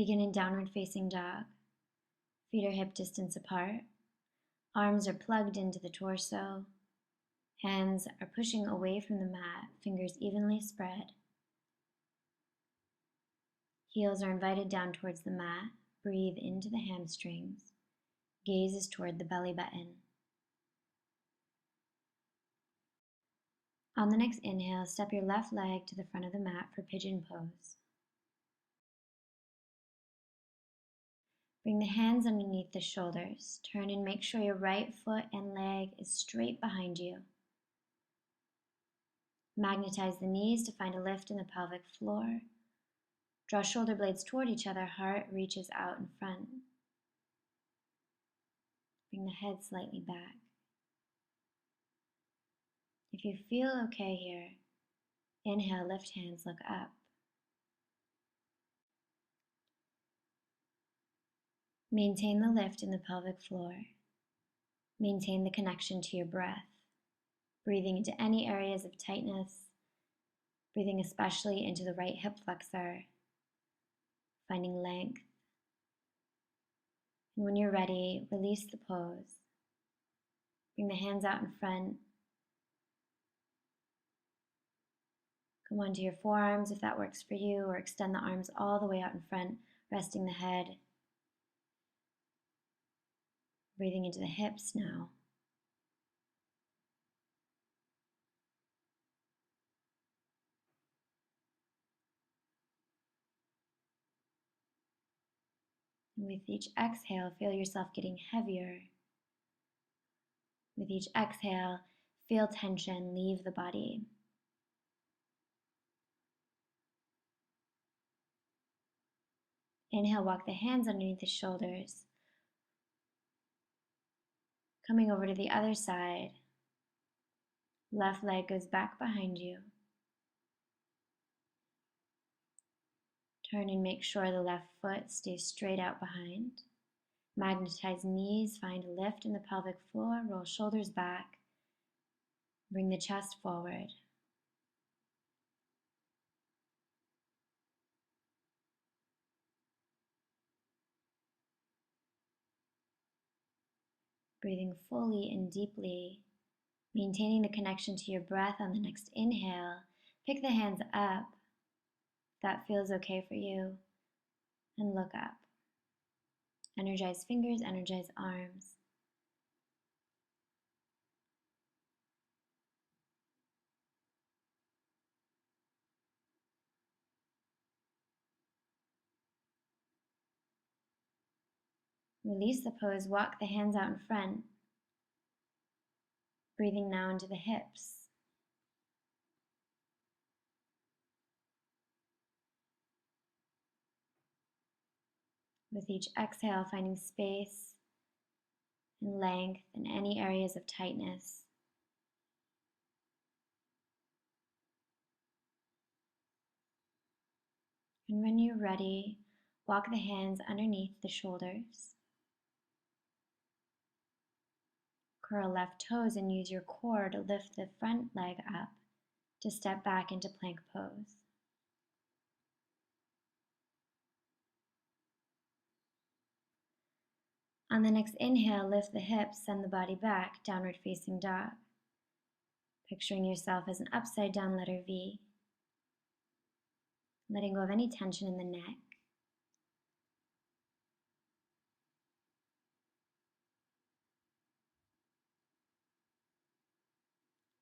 Begin in downward facing dog. Feet are hip distance apart. Arms are plugged into the torso. Hands are pushing away from the mat, fingers evenly spread. Heels are invited down towards the mat. Breathe into the hamstrings. Gaze is toward the belly button. On the next inhale, step your left leg to the front of the mat for pigeon pose. Bring the hands underneath the shoulders. Turn and make sure your right foot and leg is straight behind you. Magnetize the knees to find a lift in the pelvic floor. Draw shoulder blades toward each other, heart reaches out in front. Bring the head slightly back. If you feel okay here, inhale, lift hands, look up. Maintain the lift in the pelvic floor. Maintain the connection to your breath. Breathing into any areas of tightness. Breathing especially into the right hip flexor. Finding length. And when you're ready, release the pose. Bring the hands out in front. Come onto your forearms if that works for you, or extend the arms all the way out in front, resting the head. Breathing into the hips now. And with each exhale, feel yourself getting heavier. With each exhale, feel tension leave the body. Inhale, walk the hands underneath the shoulders. Coming over to the other side. Left leg goes back behind you. Turn and make sure the left foot stays straight out behind. Magnetize knees, find a lift in the pelvic floor, roll shoulders back. Bring the chest forward. Breathing fully and deeply, maintaining the connection to your breath on the next inhale. Pick the hands up, if that feels okay for you, and look up. Energize fingers, energize arms. Release the pose, walk the hands out in front. Breathing now into the hips. With each exhale, finding space and length in any areas of tightness. And when you're ready, walk the hands underneath the shoulders. Curl left toes and use your core to lift the front leg up to step back into plank pose. On the next inhale, lift the hips, send the body back, downward facing dog. Picturing yourself as an upside down letter V. Letting go of any tension in the neck.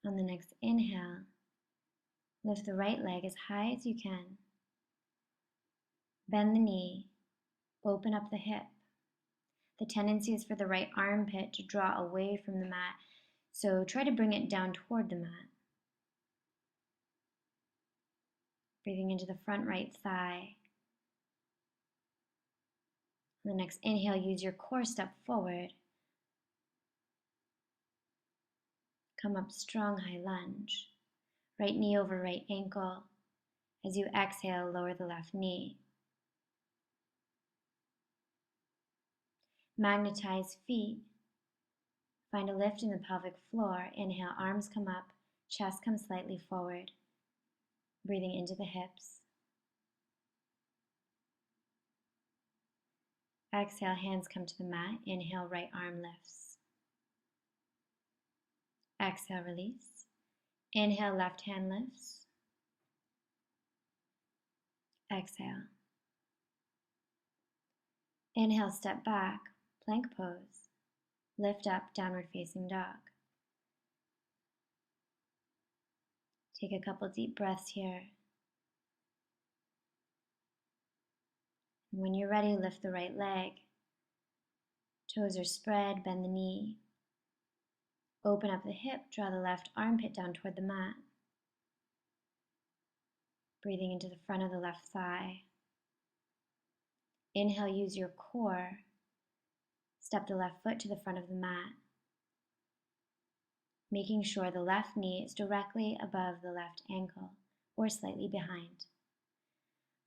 On the next inhale, lift the right leg as high as you can. Bend the knee, open up the hip. The tendency is for the right armpit to draw away from the mat, so try to bring it down toward the mat. Breathing into the front right thigh. On the next inhale, use your core, step forward. Come up strong, high lunge. Right knee over right ankle. As you exhale, lower the left knee. Magnetize feet. Find a lift in the pelvic floor. Inhale, arms come up, chest comes slightly forward. Breathing into the hips. Exhale, hands come to the mat. Inhale, right arm lifts. Exhale, release. Inhale, left hand lifts. Exhale. Inhale, step back, plank pose. Lift up, downward facing dog. Take a couple deep breaths here. And when you're ready, lift the right leg. Toes are spread, bend the knee. Open up the hip, draw the left armpit down toward the mat. Breathing into the front of the left thigh. Inhale, use your core. Step the left foot to the front of the mat, making sure the left knee is directly above the left ankle or slightly behind.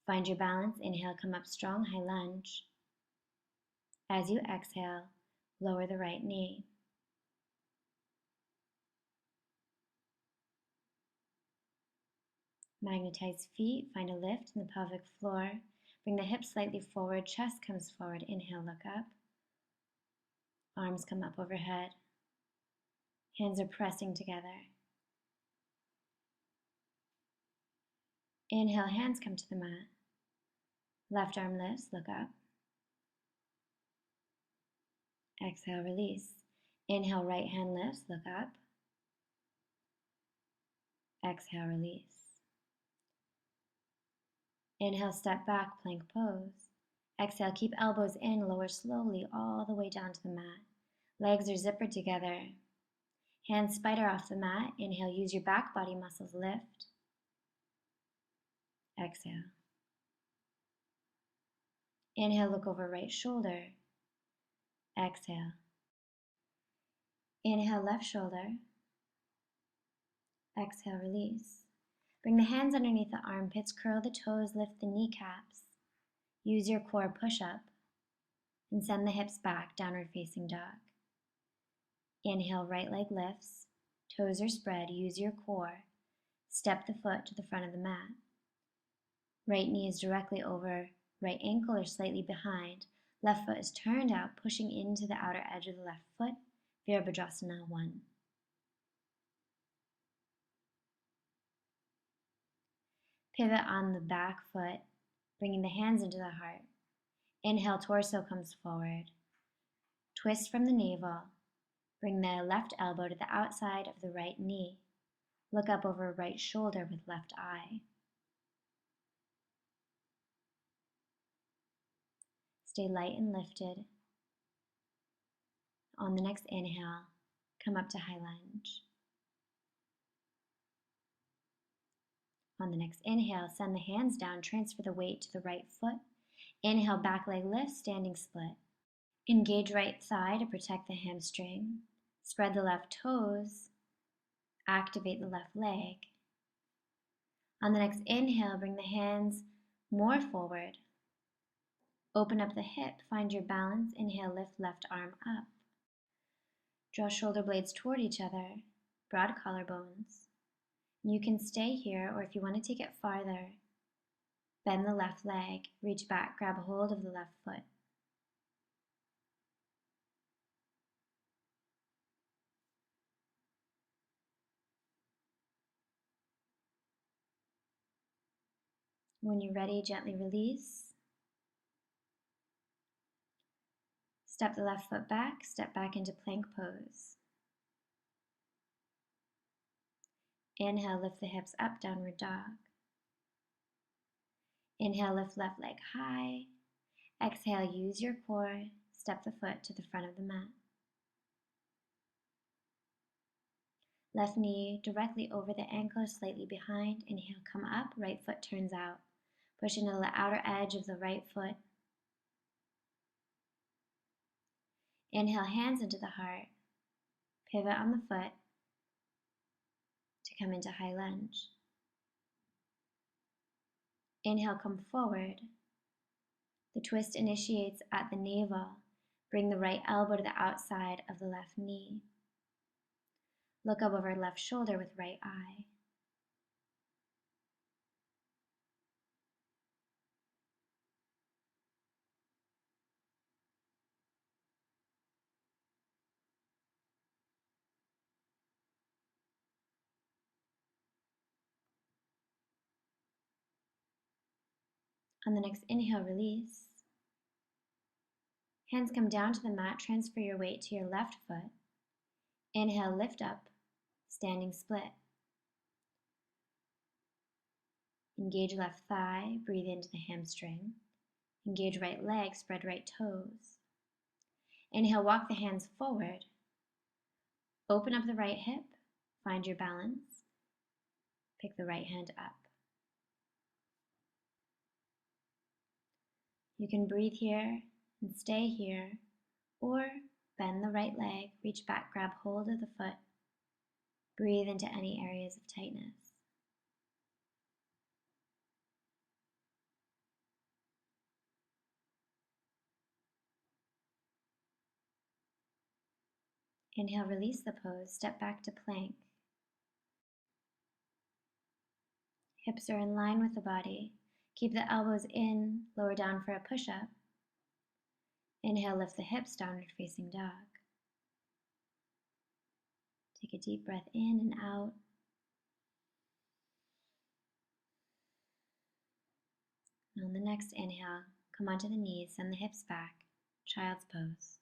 Find your balance. Inhale, come up strong, high lunge. As you exhale, lower the right knee. Magnetize feet, find a lift in the pelvic floor. Bring the hips slightly forward, chest comes forward. Inhale, look up. Arms come up overhead. Hands are pressing together. Inhale, hands come to the mat. Left arm lifts, look up. Exhale, release. Inhale, right hand lifts, look up. Exhale, release. Inhale, step back, plank pose. Exhale, keep elbows in, lower slowly all the way down to the mat. Legs are zippered together. Hands spider off the mat. Inhale, use your back body muscles, lift. Exhale. Inhale, look over right shoulder. Exhale. Inhale, left shoulder. Exhale, release. Bring the hands underneath the armpits, curl the toes, lift the kneecaps. Use your core push up and send the hips back, downward facing dog. Inhale, right leg lifts, toes are spread, use your core. Step the foot to the front of the mat. Right knee is directly over right ankle or slightly behind. Left foot is turned out, pushing into the outer edge of the left foot. Virabhadrasana 1. Pivot on the back foot, bringing the hands into the heart. Inhale, torso comes forward. Twist from the navel. Bring the left elbow to the outside of the right knee. Look up over right shoulder with left eye. Stay light and lifted. On the next inhale, come up to high lunge. On the next inhale, send the hands down, transfer the weight to the right foot. Inhale, back leg lift, standing split. Engage right thigh to protect the hamstring. Spread the left toes. Activate the left leg. On the next inhale, bring the hands more forward. Open up the hip, find your balance. Inhale, lift left arm up. Draw shoulder blades toward each other, broad collarbones. You can stay here, or if you want to take it farther, bend the left leg, reach back, grab hold of the left foot. When you're ready, gently release. Step the left foot back, step back into plank pose. Inhale, lift the hips up, downward dog. Inhale, lift left leg high. Exhale, use your core, step the foot to the front of the mat. Left knee directly over the ankle, slightly behind. Inhale, come up, right foot turns out. Push into the outer edge of the right foot. Inhale, hands into the heart. Pivot on the foot to come into high lunge. Inhale, come forward. The twist initiates at the navel. Bring the right elbow to the outside of the left knee. Look up over left shoulder with right eye. On the next inhale, release. Hands come down to the mat, transfer your weight to your left foot. Inhale, lift up, standing split. Engage left thigh, breathe into the hamstring. Engage right leg, spread right toes. Inhale, walk the hands forward. Open up the right hip, find your balance. Pick the right hand up. You can breathe here and stay here, or bend the right leg, reach back, grab hold of the foot. Breathe into any areas of tightness. Inhale, release the pose, step back to plank. Hips are in line with the body. Keep the elbows in, lower down for a push-up. Inhale, lift the hips, downward facing dog. Take a deep breath in and out. And on the next inhale, come onto the knees, send the hips back, child's pose.